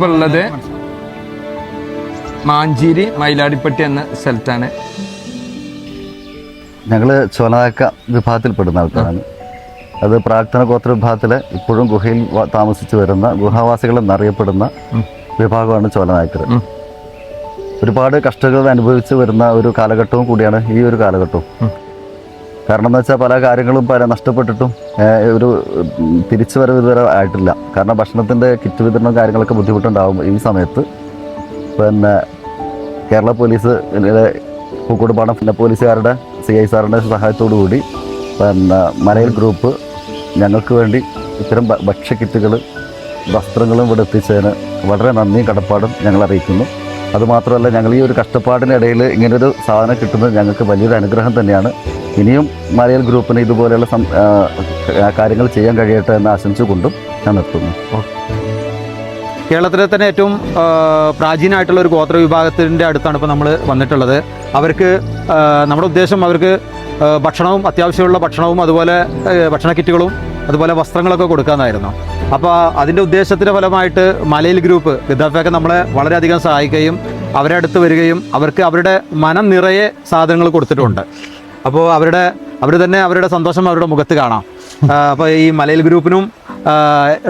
നമ്മളിപ്പോൾ ഉള്ളത് മാഞ്ചേരി മയിലാടിപ്പട്ടി എന്ന സ്ഥലത്താണ്. ഞങ്ങൾ ചോലനാക്ക വിഭാഗത്തിൽപ്പെടുന്ന ആൾക്കാരാണ്. അത് പ്രാക്തന ഗോത്ര വിഭാഗത്തിലെ ഇപ്പോഴും ഗുഹയിൽ താമസിച്ചു വരുന്ന ഗുഹാവാസികൾ എന്നറിയപ്പെടുന്ന വിഭാഗമാണ് ചോലനായ്ക്കർ. ഒരുപാട് കഷ്ടതകൾ അനുഭവിച്ച് വരുന്ന ഒരു കാലഘട്ടവും കൂടിയാണ് ഈ ഒരു കാലഘട്ടവും. കാരണം എന്ന് വെച്ചാൽ പല കാര്യങ്ങളും നഷ്ടപ്പെട്ടിട്ടും ഒരു തിരിച്ചു വരവ് ഇതുവരെ ആയിട്ടില്ല. കാരണം ഭക്ഷണത്തിൻ്റെ കിറ്റ് വിതരണം കാര്യങ്ങളൊക്കെ ബുദ്ധിമുട്ടുണ്ടാകും. ഈ സമയത്ത് പിന്നെ കേരള പോലീസ് പൂക്കോട് പിന്നെ പോലീസുകാരുടെ CI സാറിൻ്റെ സഹായത്തോടു കൂടി മലയിൽ ഗ്രൂപ്പ് ഞങ്ങൾക്ക് വേണ്ടി ഇത്തരം ഭക്ഷ്യക്കിറ്റുകൾ വസ്ത്രങ്ങളും ഇവിടെ എത്തിച്ചതിന് വളരെ നന്ദിയും കടപ്പാടും ഞങ്ങൾ അറിയിക്കുന്നു. അതുമാത്രമല്ല, ഞങ്ങൾ ഈ ഒരു കഷ്ടപ്പാടിനിടയിൽ ഇങ്ങനൊരു സാധനം കിട്ടുന്നത് ഞങ്ങൾക്ക് വലിയൊരു അനുഗ്രഹം തന്നെയാണ്. ഇനിയും മലയാൽ ഗ്രൂപ്പിന് ഇതുപോലെയുള്ള കാര്യങ്ങൾ ചെയ്യാൻ കഴിയട്ടെ എന്ന് ആശംസിച്ചുകൊണ്ടും ഞാൻ നിർത്തുന്നു. കേരളത്തിലെ തന്നെ ഏറ്റവും പ്രാചീനമായിട്ടുള്ള ഒരു ഗോത്ര വിഭാഗത്തിൻ്റെ അടുത്താണ് ഇപ്പോൾ നമ്മൾ വന്നിട്ടുള്ളത്. അവർക്ക് നമ്മുടെ ഉദ്ദേശം അവർക്ക് ഭക്ഷണവും അത്യാവശ്യമുള്ള ഭക്ഷണവും അതുപോലെ ഭക്ഷണ കിറ്റുകളും അതുപോലെ വസ്ത്രങ്ങളൊക്കെ കൊടുക്കാമെന്നായിരുന്നു. അപ്പോൾ അതിൻ്റെ ഉദ്ദേശത്തിൻ്റെ ഫലമായിട്ട് മലയിൽ ഗ്രൂപ്പ് ഗദ്ദാഫിയൊക്കെ നമ്മളെ വളരെയധികം സഹായിക്കുകയും അവരെ അടുത്ത് വരികയും അവർക്ക് അവരുടെ മനം നിറയെ സാധനങ്ങൾ കൊടുത്തിട്ടുണ്ട്. അപ്പോൾ അവർ തന്നെ അവരുടെ സന്തോഷം അവരുടെ മുഖത്ത് കാണാം. അപ്പോൾ ഈ മലയിൽ ഗ്രൂപ്പിനും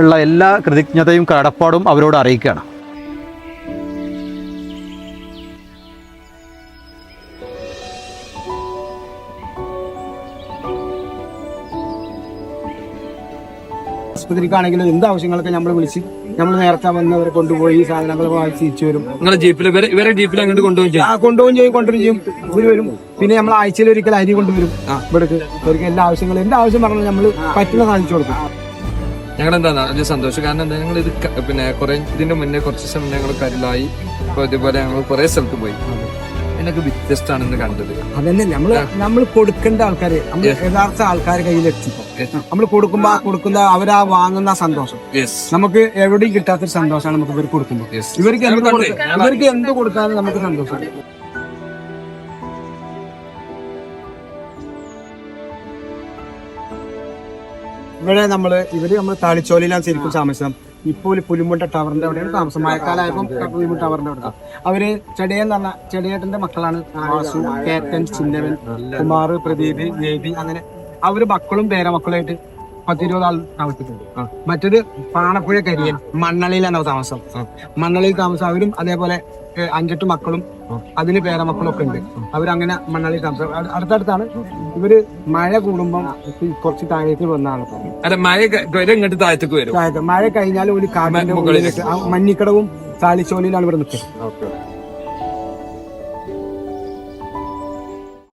ഉള്ള എല്ലാ കൃതജ്ഞതയും കടപ്പാടും അവരോട് അറിയിക്കുകയാണ്. ആശുപത്രിക്കാണെങ്കിലും എന്ത് ആവശ്യങ്ങളൊക്കെ നമ്മൾ വിളിച്ച് നമ്മൾ നേരത്തെ വന്നവരെ കൊണ്ടുപോയി സാധനങ്ങൾ വാങ്ങിച്ച് തിരിച്ചു വരും. നിങ്ങളെ ജീപ്പിൽ ഇവരെ ജീപ്പിൽ അങ്ങോട്ട് കൊണ്ടുപോയി കൊണ്ടുവരും ചെയ്യും. ഇവര് വരും. പിന്നെ നമ്മൾ ആഴ്ചയിൽ ഒരിക്കൽ അരി കൊണ്ടുവരും. ഇവിടേക്ക് ഇവർക്ക് എല്ലാ ആവശ്യങ്ങളും എന്ത് ആവശ്യം പറഞ്ഞാൽ നമ്മൾ പറ്റുന്ന സാധിച്ചു കൊടുക്കും. ഞങ്ങളെന്താ വലിയ സന്തോഷം. കാരണം എന്താ, ഞങ്ങൾ ഇത് കുറെ ഇതിന്റെ മുന്നേ കുറച്ച് ദിവസം മുന്നേ ഞങ്ങൾ കരിലായി ഇതുപോലെ ഞങ്ങൾ കുറെ സ്ഥലത്ത് പോയി. ഇതിനൊക്കെ വ്യത്യസ്തമാണെന്ന് കണ്ടത്. അതന്നെ നമ്മൾ കൊടുക്കേണ്ട ആൾക്കാര് യഥാർത്ഥ ആൾക്കാർ കയ്യിലെത്തിപ്പോ നമ്മൾ കൊടുക്കുന്ന അവരാ വാങ്ങുന്ന സന്തോഷം നമുക്ക് എവിടെയും കിട്ടാത്തൊരു സന്തോഷമാണ് നമുക്ക് ഇവർക്ക് കൊടുക്കുമ്പോൾ. ഇവർക്ക് എന്ത് കൊടുക്കാനും നമുക്ക് സന്തോഷം. ഇവര് നമ്മൾ താളിച്ചോലയിലാണ് ശരിക്കും താമസം. ഇപ്പോൾ പുലിമുണ്ട ടവറിന്റെ അവിടെയാണ് താമസം. മഴക്കാലമായപ്പോൾ പുലിമുണ്ട ടവറിന്റെ അവിടെ അവര് ചെടിയേട്ടന്റെ മക്കളാണ് വാസു, കേറ്റൻ, ചിന്നവൻ, കുമാർ, പ്രദീപ്, ദേവി, അങ്ങനെ അവര് മക്കളും പേരമക്കളുമായിട്ട് 10-20 ആൾ താമസിച്ചിട്ടുണ്ട്. മറ്റൊരു പാണപ്പുഴ കരിയൻ മണ്ണളിയിലാണ് താമസം. മണ്ണളിയിൽ താമസം അവരും അതേപോലെ 5-8 മക്കളും അതിന് പേരമക്കളും ഒക്കെ ഉണ്ട്. അവരങ്ങനെ മണ്ണളിയിൽ താമസം. അടുത്തടുത്താണ്. ഇവര് മഴ കൂടുമ്പം കുറച്ച് താഴേക്ക് വന്ന ആൾക്കാർ. മഴ കഴിഞ്ഞാൽ ഒരു കാടിന്റെ മഞ്ഞിക്കടവും താളിച്ചോലയിലാണ് ഇവിടെ നിൽക്കുന്നത്.